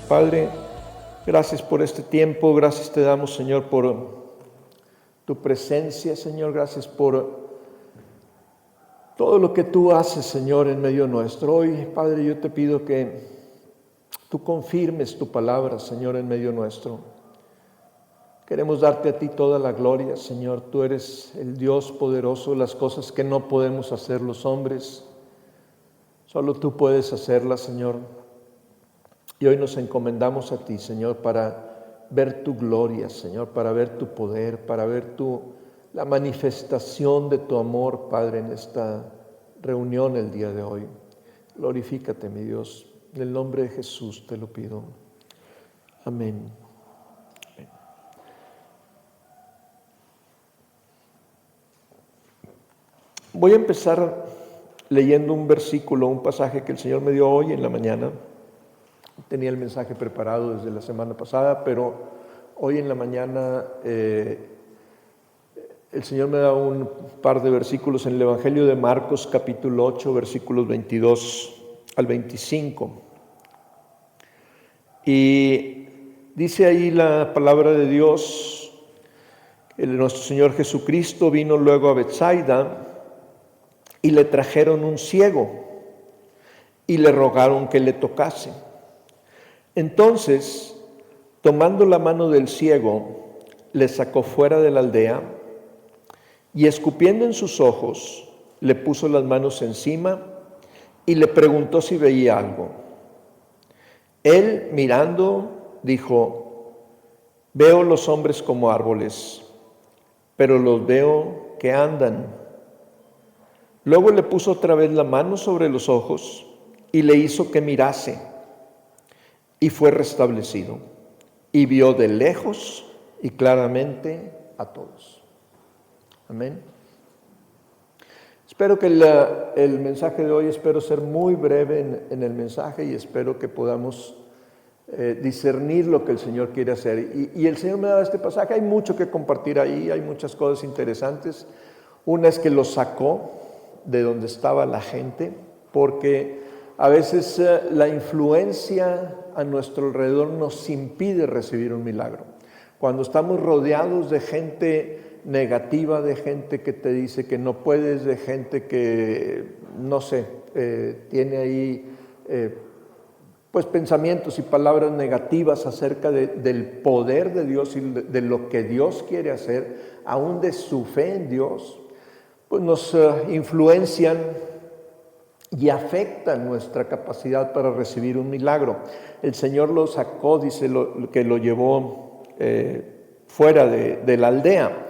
Padre, gracias por este tiempo, gracias te damos, Señor, por tu presencia, Señor, gracias por todo lo que tú haces, Señor, en medio nuestro. Hoy, Padre, yo te pido que tú confirmes tu palabra, Señor, en medio nuestro. Queremos darte a ti toda la gloria, Señor. Tú eres el Dios poderoso, las cosas que no podemos hacer los hombres, solo tú puedes hacerlas, Señor. Y hoy nos encomendamos a ti, Señor, para ver tu gloria, Señor, para ver tu poder, para ver la manifestación de tu amor, Padre, en esta reunión el día de hoy. Glorifícate, mi Dios. En el nombre de Jesús te lo pido. Amén. Amén. Voy a empezar leyendo un versículo, un pasaje que el Señor me dio hoy en la mañana. Tenía el mensaje preparado desde la semana pasada, pero hoy en la mañana el Señor me da un par de versículos en el Evangelio de Marcos, capítulo 8, versículos 22 al 25. Y dice ahí la palabra de Dios: nuestro Señor Jesucristo vino luego a Betsaida y le trajeron un ciego y le rogaron que le tocase. Entonces, tomando la mano del ciego, le sacó fuera de la aldea y, escupiendo en sus ojos, le puso las manos encima y le preguntó si veía algo. Él, mirando, dijo: veo los hombres como árboles, pero los veo que andan. Luego le puso otra vez la mano sobre los ojos y le hizo que mirase. Y fue restablecido, y vio de lejos y claramente a todos. Amén. Espero que el mensaje de hoy, espero ser muy breve en el mensaje, y espero que podamos discernir lo que el Señor quiere hacer. Y el Señor me da este pasaje, hay mucho que compartir ahí, hay muchas cosas interesantes. Una es que lo sacó de donde estaba la gente, porque a veces la influencia a nuestro alrededor nos impide recibir un milagro. Cuando estamos rodeados de gente negativa, de gente que te dice que no puedes, de gente que, no sé, tiene ahí pues pensamientos y palabras negativas acerca del poder de Dios y de lo que Dios quiere hacer, aún de su fe en Dios, pues nos influencian y afectan nuestra capacidad para recibir un milagro. El Señor lo sacó, dice que lo llevó fuera de la aldea.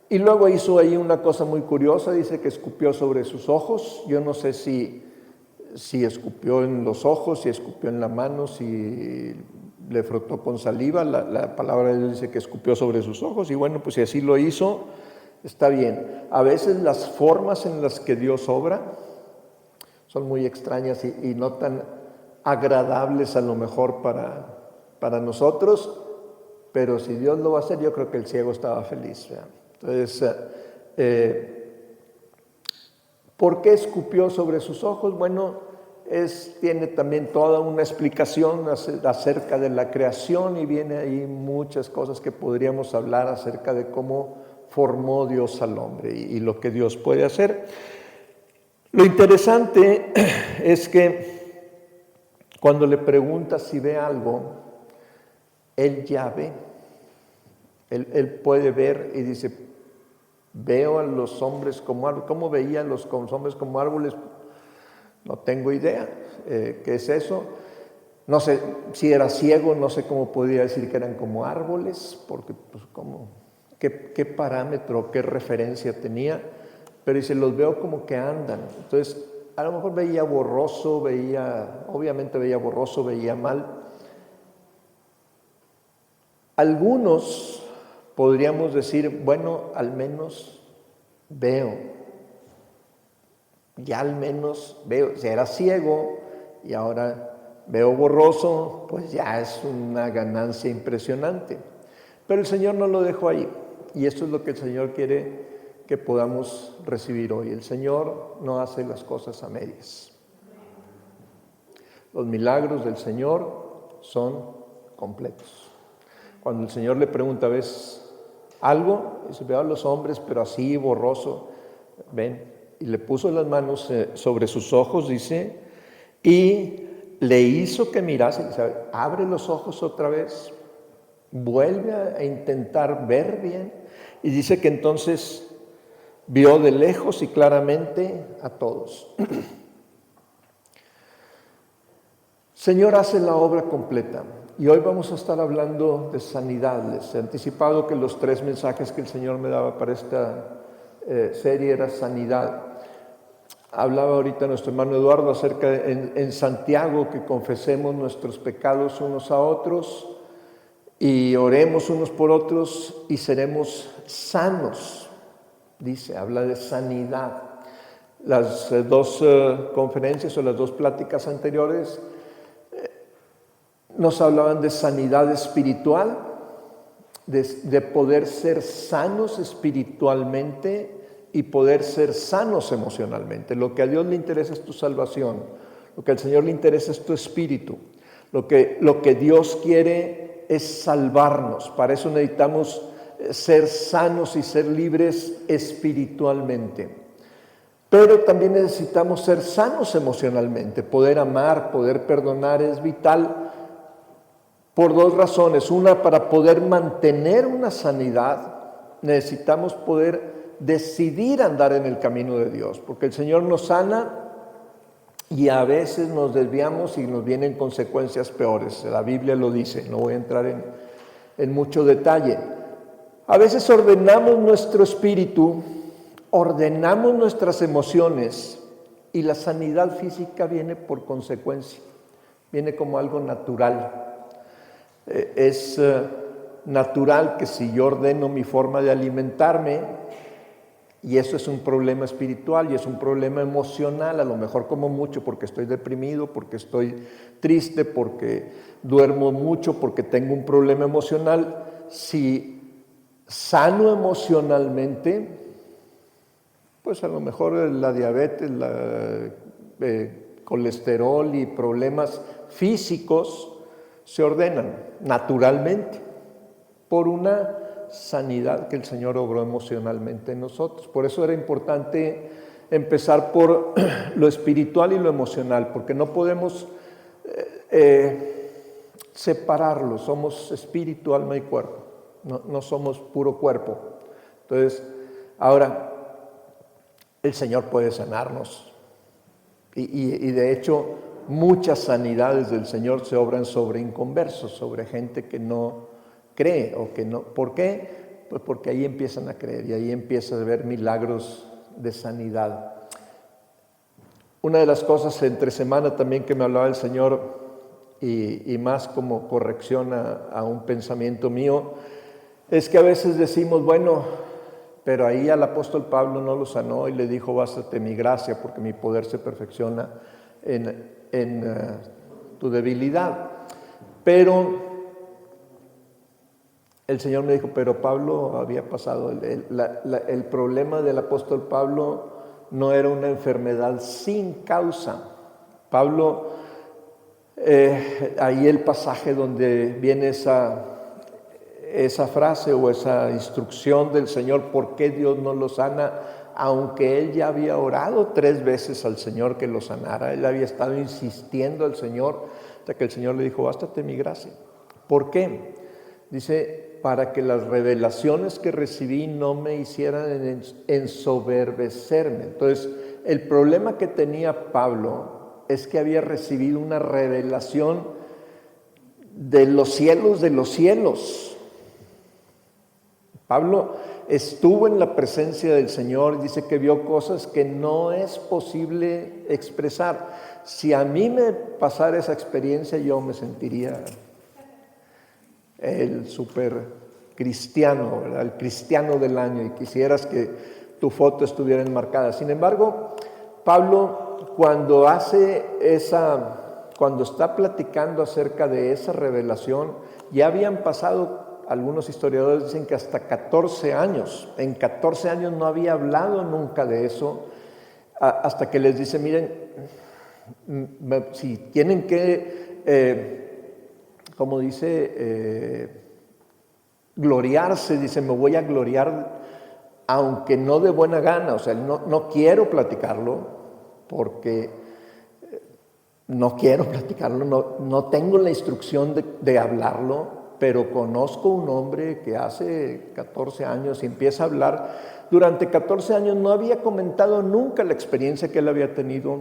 Y luego hizo ahí una cosa muy curiosa, dice que escupió sobre sus ojos. Yo no sé si escupió en los ojos, si escupió en la mano, si le frotó con saliva. La palabra de Dios dice que escupió sobre sus ojos, y bueno, pues si así lo hizo, está bien. A veces las formas en las que Dios obra son muy extrañas y no tan agradables a lo mejor para nosotros, pero si Dios lo va a hacer, yo creo que el ciego estaba feliz, ¿verdad? Entonces, ¿por qué escupió sobre sus ojos? Bueno, tiene también toda una explicación acerca de la creación, y viene ahí muchas cosas que podríamos hablar acerca de cómo formó Dios al hombre y lo que Dios puede hacer. Lo interesante es que cuando le pregunta si ve algo, él ya ve. Él puede ver y dice: veo a los hombres como árboles. ¿Cómo veía los hombres como árboles? No tengo idea. ¿Qué es eso? No sé si era ciego, no sé cómo podía decir que eran como árboles, porque pues ¿qué parámetro, qué referencia tenía? Pero dice: los veo como que andan. Entonces, a lo mejor veía borroso, obviamente veía borroso, veía mal. Algunos podríamos decir: bueno, al menos veo. Ya al menos veo. Si era ciego y ahora veo borroso, pues ya es una ganancia impresionante. Pero el Señor no lo dejó ahí. Y esto es lo que el Señor quiere que podamos recibir hoy. El Señor no hace las cosas a medias. Los milagros del Señor son completos. Cuando el Señor le pregunta, ¿ves algo? Dice, veo a los hombres, pero así borroso. Ven, y le puso las manos sobre sus ojos, dice, y le hizo que mirase. Dice, abre los ojos otra vez, vuelve a intentar ver bien. Y dice que entonces vio de lejos y claramente a todos. Señor hace la obra completa. Y hoy vamos a estar hablando de sanidad. Les he anticipado que los 3 mensajes que el Señor me daba para esta serie era sanidad. Hablaba ahorita nuestro hermano Eduardo acerca en Santiago que confesemos nuestros pecados unos a otros y oremos unos por otros y seremos sanos. Dice, habla de sanidad. Las 2 conferencias o las 2 pláticas anteriores nos hablaban de sanidad espiritual, de poder ser sanos espiritualmente y poder ser sanos emocionalmente. Lo que a Dios le interesa es tu salvación, lo que al Señor le interesa es tu espíritu. Lo que Dios quiere es salvarnos. Para eso necesitamos ser sanos y ser libres espiritualmente. Pero también necesitamos ser sanos emocionalmente. Poder amar, poder perdonar es vital por 2 razones. Una, para poder mantener una sanidad, necesitamos poder decidir andar en el camino de Dios, porque el Señor nos sana y a veces nos desviamos y nos vienen consecuencias peores. La Biblia lo dice, no voy a entrar en mucho detalle. A veces ordenamos nuestro espíritu, ordenamos nuestras emociones y la sanidad física viene por consecuencia, viene como algo natural. Es natural que si yo ordeno mi forma de alimentarme, y eso es un problema espiritual y es un problema emocional, a lo mejor como mucho porque estoy deprimido, porque estoy triste, porque duermo mucho, porque tengo un problema emocional. Si sano emocionalmente, pues a lo mejor la diabetes, colesterol y problemas físicos se ordenan naturalmente por una sanidad que el Señor obró emocionalmente en nosotros. Por eso era importante empezar por lo espiritual y lo emocional, porque no podemos separarlo. Somos espíritu, alma y cuerpo, no somos puro cuerpo. Entonces, ahora el Señor puede sanarnos y de hecho muchas sanidades del Señor se obran sobre inconversos, sobre gente que no cree o que no. ¿Por qué? Pues porque ahí empiezan a creer y ahí empiezas a ver milagros de sanidad. Una de las cosas entre semana también que me hablaba el Señor y más como corrección a un pensamiento mío es que a veces decimos, bueno, pero ahí al apóstol Pablo no lo sanó y le dijo, bástate mi gracia porque mi poder se perfecciona en tu debilidad. Pero el Señor me dijo, pero Pablo había pasado, el problema del apóstol Pablo no era una enfermedad sin causa. Pablo, ahí el pasaje donde viene esa frase o esa instrucción del Señor, ¿por qué Dios no lo sana? Aunque él ya había orado 3 veces al Señor que lo sanara, él había estado insistiendo al Señor, hasta que el Señor le dijo, bástate mi gracia. ¿Por qué? Dice, para que las revelaciones que recibí no me hicieran ensoberbecerme. Entonces, el problema que tenía Pablo es que había recibido una revelación de los cielos. Pablo estuvo en la presencia del Señor, dice que vio cosas que no es posible expresar. Si a mí me pasara esa experiencia, yo me sentiría el super cristiano, ¿verdad? El cristiano del año, y quisieras que tu foto estuviera enmarcada. Sin embargo, Pablo, cuando está platicando acerca de esa revelación, ya habían pasado, algunos historiadores dicen que hasta 14 años. En 14 años no había hablado nunca de eso, hasta que les dice, miren, si tienen que como dice, gloriarse, dice, me voy a gloriar, aunque no de buena gana, o sea, no quiero platicarlo, porque no quiero platicarlo, no tengo la instrucción de hablarlo, pero conozco un hombre que hace 14 años empieza a hablar. Durante 14 años no había comentado nunca la experiencia que él había tenido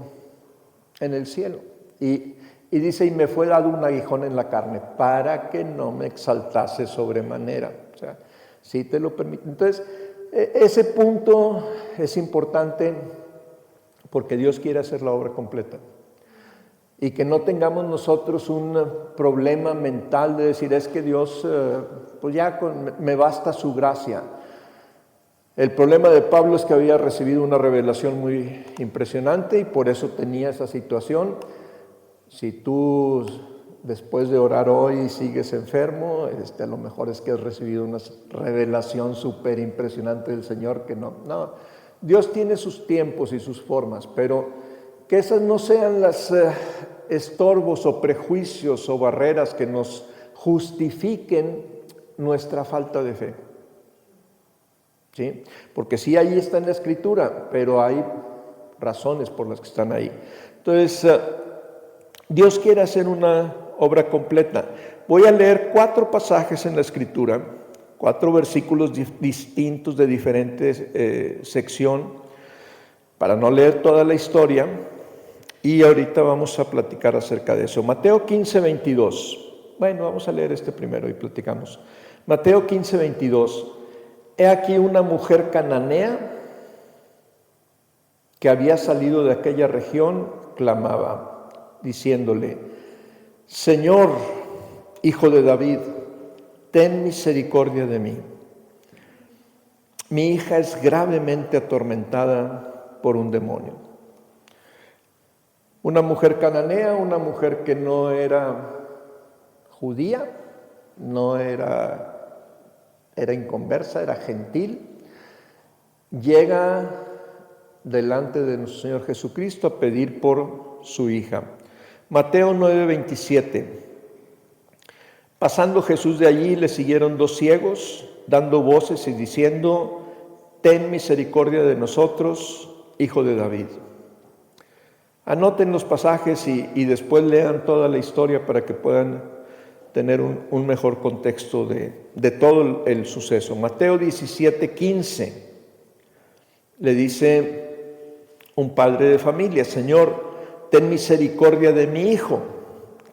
en el cielo. Y dice, y me fue dado un aguijón en la carne para que no me exaltase sobremanera. O sea, si te lo permite. Entonces, ese punto es importante porque Dios quiere hacer la obra completa. Y que no tengamos nosotros un problema mental de decir, es que Dios, pues ya me basta su gracia. El problema de Pablo es que había recibido una revelación muy impresionante y por eso tenía esa situación. Si tú después de orar hoy sigues enfermo, a lo mejor es que has recibido una revelación súper impresionante del Señor que no. Dios tiene sus tiempos y sus formas, pero que esas no sean las estorbos o prejuicios o barreras que nos justifiquen nuestra falta de fe. ¿Sí? Porque sí, ahí está en la Escritura, pero hay razones por las que están ahí. Entonces, Dios quiere hacer una obra completa. Voy a leer 4 pasajes en la Escritura, 4 versículos distintos de diferentes sección, para no leer toda la historia, y ahorita vamos a platicar acerca de eso. Mateo 15, 22. Bueno, vamos a leer este primero y platicamos. Mateo 15, 22. He aquí una mujer cananea que había salido de aquella región, clamaba, diciéndole, Señor, Hijo de David, ten misericordia de mí. Mi hija es gravemente atormentada por un demonio. Una mujer cananea, una mujer que no era judía, no era inconversa, era gentil, llega delante de nuestro Señor Jesucristo a pedir por su hija. Mateo 9:27. Pasando Jesús de allí, le siguieron 2 ciegos, dando voces y diciendo, ten misericordia de nosotros, Hijo de David. Anoten los pasajes y después lean toda la historia para que puedan tener un mejor contexto de todo el suceso. Mateo 17:15 le dice un padre de familia, Señor, ten misericordia de mi hijo,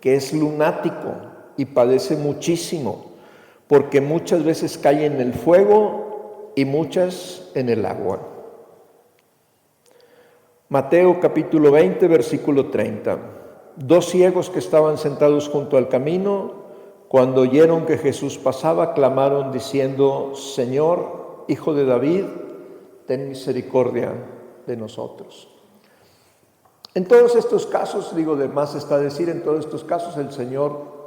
que es lunático y padece muchísimo, porque muchas veces cae en el fuego y muchas en el agua. Mateo capítulo 20, versículo 30. 2 ciegos que estaban sentados junto al camino, cuando oyeron que Jesús pasaba, clamaron diciendo, Señor, Hijo de David, ten misericordia de nosotros. En todos estos casos, de más está decir, en todos estos casos el Señor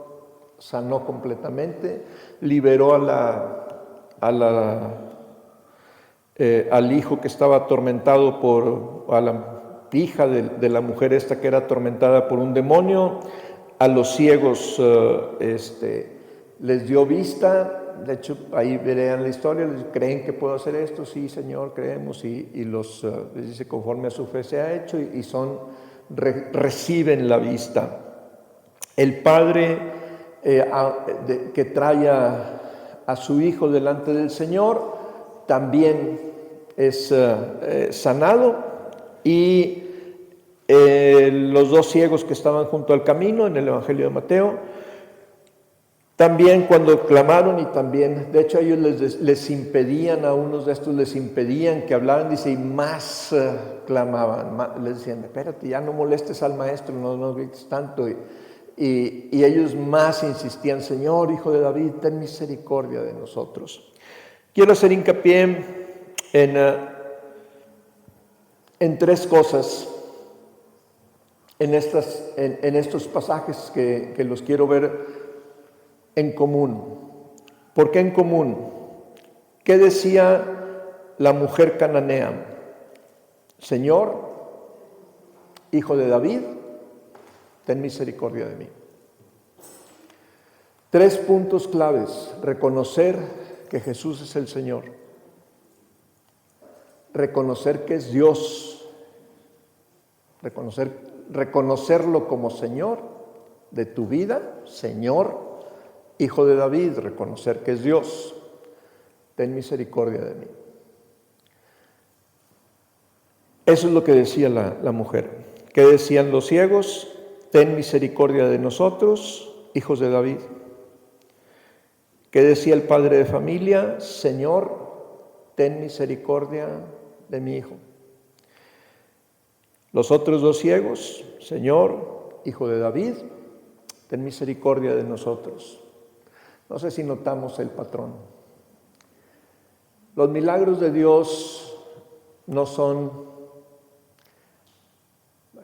sanó completamente, liberó al hijo que estaba atormentado a la hija de la mujer esta que era atormentada por un demonio, a los ciegos les dio vista. De hecho, ahí verán la historia, ¿creen que puedo hacer esto? Sí, Señor, creemos, y les dice, conforme a su fe se ha hecho, y reciben la vista. El padre que trae a su hijo delante del Señor, también es sanado, y los 2 ciegos que estaban junto al camino en el Evangelio de Mateo, también cuando clamaron, y también, de hecho, a ellos les impedían, a unos de estos les impedían que hablaran, dice, y más clamaban, les decían, espérate, ya no molestes al maestro, no grites tanto, y ellos más insistían, Señor, Hijo de David, ten misericordia de nosotros. Quiero hacer hincapié en 3 cosas, en estos pasajes que los quiero ver en común. ¿Por qué en común? ¿Qué decía la mujer cananea? Señor, Hijo de David, ten misericordia de mí. 3 puntos claves: reconocer que Jesús es el Señor, reconocer que es Dios, reconocerlo como Señor de tu vida, Señor, Hijo de David, reconocer que es Dios. Ten misericordia de mí. Eso es lo que decía la mujer. ¿Qué decían los ciegos? Ten misericordia de nosotros, hijos de David. ¿Qué decía el padre de familia? Señor, ten misericordia de mi hijo. Los otros 2 ciegos, Señor, hijo de David, ten misericordia de nosotros. No sé si notamos el patrón. Los milagros de Dios no son...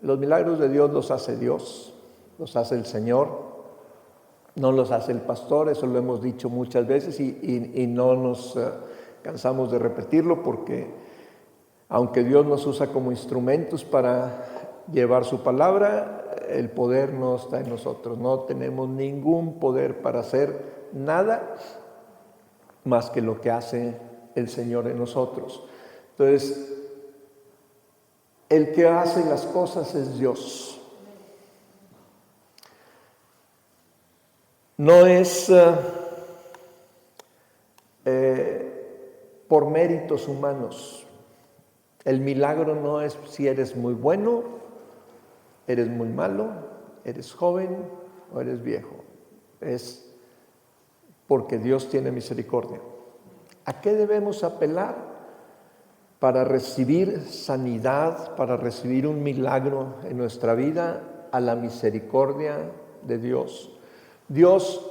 Los milagros de Dios los hace Dios, los hace el Señor, no los hace el pastor. Eso lo hemos dicho muchas veces y no nos cansamos de repetirlo, porque aunque Dios nos usa como instrumentos para llevar su palabra, el poder no está en nosotros. No tenemos ningún poder para hacer nada más que lo que hace el Señor en nosotros. Entonces, el que hace las cosas es Dios. No es por méritos humanos. El milagro no es si eres muy bueno, eres muy malo, eres joven o eres viejo. Es porque Dios tiene misericordia. ¿A qué debemos apelar para recibir sanidad, para recibir un milagro en nuestra vida? A la misericordia de Dios. Dios,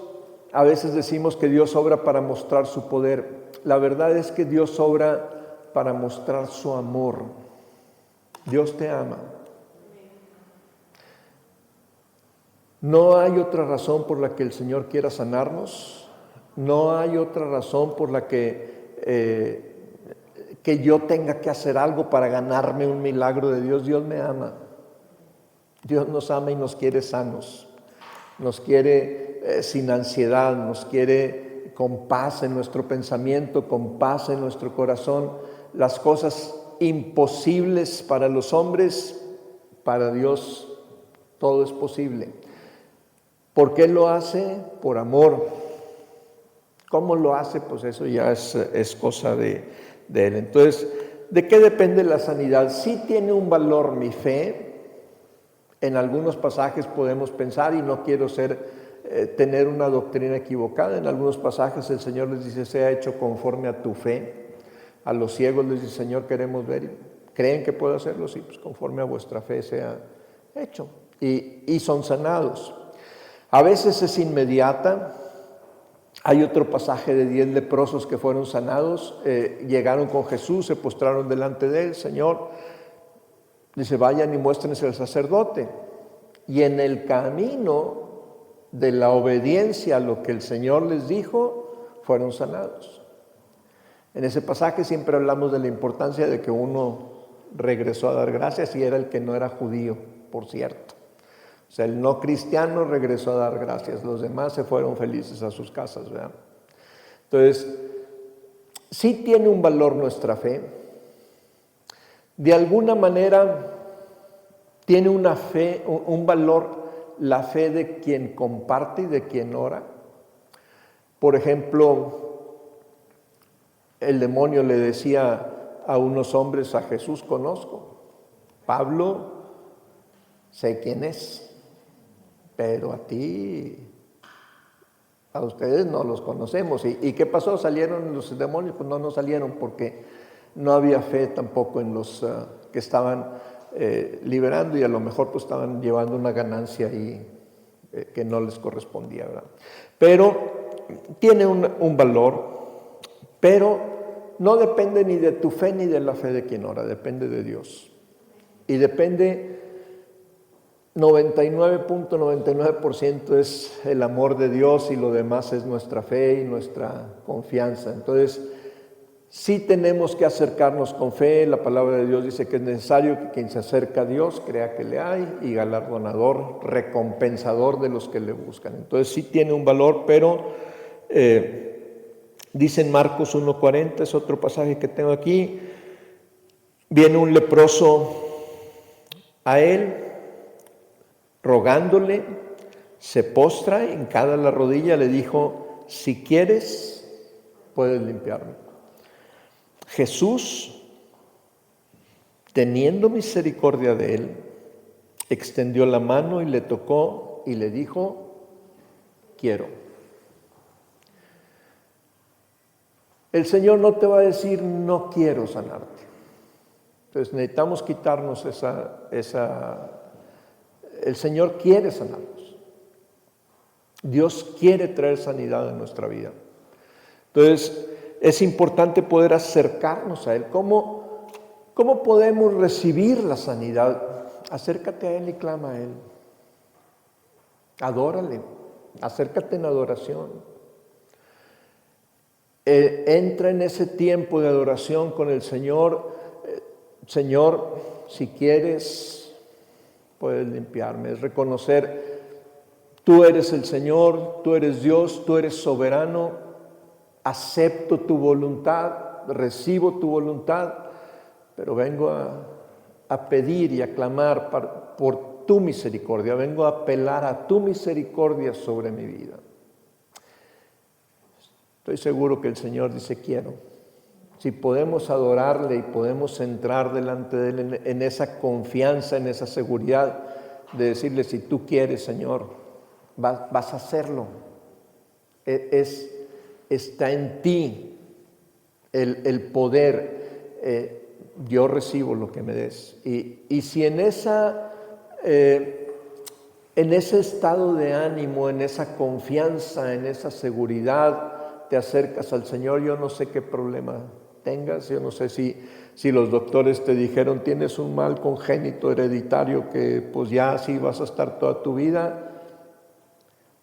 a veces decimos que Dios obra para mostrar su poder. La verdad es que Dios obra para mostrar su amor. Dios te ama. No hay otra razón por la que el Señor quiera sanarnos. No hay otra razón por la que yo tenga que hacer algo para ganarme un milagro de Dios. Dios me ama. Dios nos ama y nos quiere sanos. Nos quiere sin ansiedad, nos quiere con paz en nuestro pensamiento, con paz en nuestro corazón. Las cosas imposibles para los hombres, para Dios todo es posible. ¿Por qué lo hace? Por amor. ¿Cómo lo hace? Pues eso ya es cosa de Él. Entonces, ¿de qué depende la sanidad? Sí tiene un valor mi fe. En algunos pasajes podemos pensar, y no quiero tener una doctrina equivocada, en algunos pasajes el Señor les dice, sea hecho conforme a tu fe. A los ciegos les dice, Señor, queremos ver. ¿Creen que puedo hacerlo? Sí, pues conforme a vuestra fe sea hecho. Y son sanados. A veces es inmediata. Hay otro pasaje de 10 leprosos que fueron sanados, llegaron con Jesús, se postraron delante de Él. Señor, dice, vayan y muéstrense al sacerdote. Y en el camino de la obediencia a lo que el Señor les dijo, fueron sanados. En ese pasaje siempre hablamos de la importancia de que uno regresó a dar gracias, y era el que no era judío, por cierto. O sea, el no cristiano regresó a dar gracias, los demás se fueron felices a sus casas, ¿verdad? Entonces, sí tiene un valor nuestra fe. De alguna manera tiene una fe, un valor la fe de quien comparte y de quien ora. Por ejemplo, el demonio le decía a unos hombres, a Jesús conozco, Pablo sé quién es, pero a ustedes no los conocemos. ¿Y qué pasó? ¿Salieron los demonios? Pues no salieron, porque no había fe tampoco en los que estaban liberando, y a lo mejor pues estaban llevando una ganancia ahí que no les correspondía, ¿verdad? Pero tiene un valor, pero no depende ni de tu fe ni de la fe de quien ora, depende de Dios. Y depende 99.99% es el amor de Dios, y lo demás es nuestra fe y nuestra confianza. Entonces, Sí tenemos que acercarnos con fe. La palabra de Dios dice que es necesario que quien se acerca a Dios crea que le hay y galardonador, recompensador de los que le buscan. Entonces sí tiene un valor, pero dice en Marcos 1:40, es otro pasaje que tengo aquí, viene un leproso a él, rogándole, se postra, hincada la rodilla, le dijo: si quieres, puedes limpiarme. Jesús, teniendo misericordia de él, extendió la mano y le tocó y le dijo: quiero. El Señor no te va a decir: no quiero sanarte. Entonces necesitamos quitarnos el Señor quiere sanarnos. Dios quiere traer sanidad en nuestra vida. Entonces es importante poder acercarnos a Él. ¿Cómo podemos recibir la sanidad? Acércate a Él y clama a Él. Adórale, acércate en adoración. Entra en ese tiempo de adoración con el Señor. Señor, si quieres, puedes limpiarme. Es reconocer, tú eres el Señor, tú eres Dios, tú eres soberano. Acepto tu voluntad, recibo tu voluntad, pero vengo a pedir y a clamar por tu misericordia. Vengo a apelar a tu misericordia sobre mi vida. Estoy seguro que el Señor dice: quiero. Si podemos adorarle y podemos entrar delante de Él en esa confianza, en esa seguridad de decirle: si tú quieres, Señor, vas a hacerlo. Está en ti el poder. Yo recibo lo que me des. Y si en ese estado de ánimo, en esa confianza, en esa seguridad, te acercas al Señor, yo no sé qué problema tengas, yo no sé si los doctores te dijeron: tienes un mal congénito hereditario que pues ya así vas a estar toda tu vida.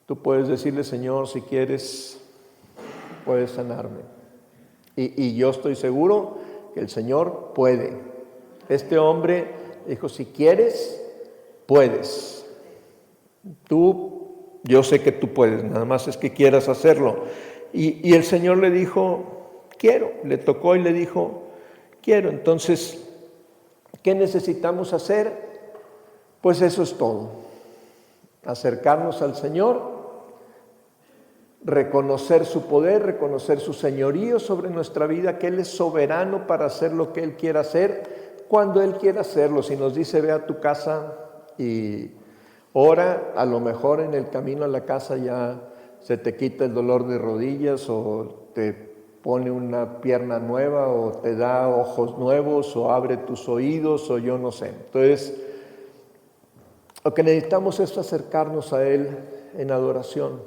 Tú puedes decirle: Señor, si quieres, puedes sanarme. Y yo estoy seguro que el Señor puede. Este hombre dijo: si quieres, puedes. Yo sé que tú puedes, nada más es que quieras hacerlo. Y el Señor le dijo: quiero. Le tocó y le dijo: quiero. Entonces, ¿qué necesitamos hacer? Pues eso es todo. Acercarnos al Señor, reconocer su poder, reconocer su señorío sobre nuestra vida, que Él es soberano para hacer lo que Él quiera hacer, cuando Él quiera hacerlo. Si nos dice: ve a tu casa y ora, a lo mejor en el camino a la casa ya se te quita el dolor de rodillas, o te pone una pierna nueva, o te da ojos nuevos, o abre tus oídos, o yo no sé. Entonces, lo que necesitamos es acercarnos a Él en adoración.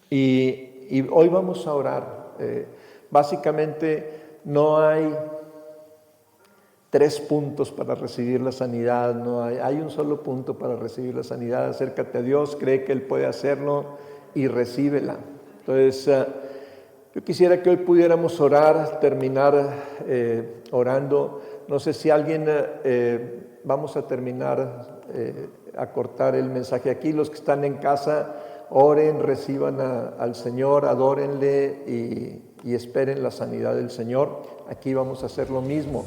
Y hoy vamos a orar. Básicamente no hay 3 puntos para recibir la sanidad, no hay un solo punto para recibir la sanidad. Acércate a Dios, cree que Él puede hacerlo y recíbela. Entonces, yo quisiera que hoy pudiéramos orar, terminar orando. No sé si alguien, vamos a terminar a cortar el mensaje aquí. Los que están en casa, oren, reciban al Señor, adórenle y esperen la sanidad del Señor. Aquí vamos a hacer lo mismo.